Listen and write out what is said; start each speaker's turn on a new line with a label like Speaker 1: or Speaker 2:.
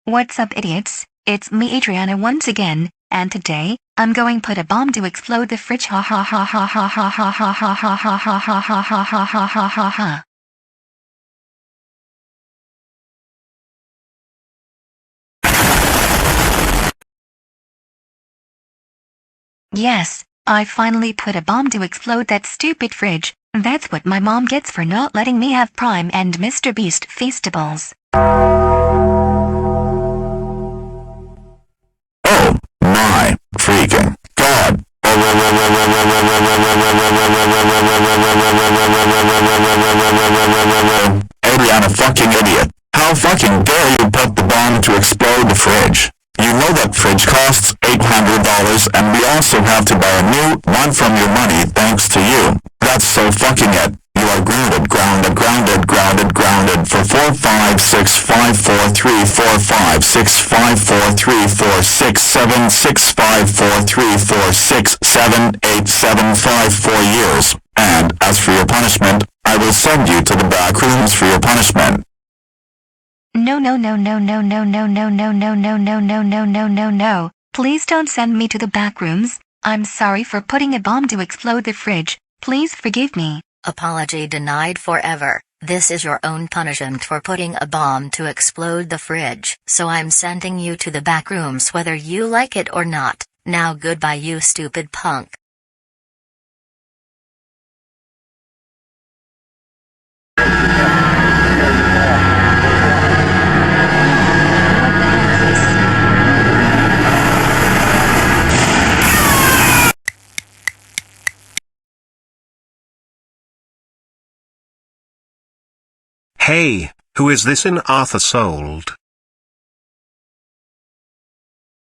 Speaker 1: What's up, idiots? It's me, Adrianna, once again, and today, I'm going put a bomb to explode the fridge. Ha ha ha ha ha ha ha ha ha ha ha ha ha ha ha ha ha ha ha. Yes, I finally put a bomb to explode that stupid fridge. That's what my mom gets for not letting me have Prime and Mr. Beast Feastables.
Speaker 2: Oh my freaking god. Adrianna, fucking idiot. How fucking dare you put the bomb to explode the fridge? You know that fridge costs $800 and we also have to buy a new one from your money thanks to you. That's so fucking it. You are grounded for 4 5 6 5 4 3 4 5 6 5 4 3 4 6 7 6 5 4 3 4 6 7 8 7 5 4 years. And as for your punishment, I will send you to the Backrooms for your punishment.
Speaker 1: No. Please don't send me to the Backrooms. I'm sorry for putting a bomb to explode the fridge. Please forgive me.
Speaker 3: Apology denied forever. This is your own punishment for putting a bomb to explode the fridge. So I'm sending you to the Backrooms whether you like it or not. Now goodbye, you stupid punk.
Speaker 4: Hey, who is this in Arthur Sold?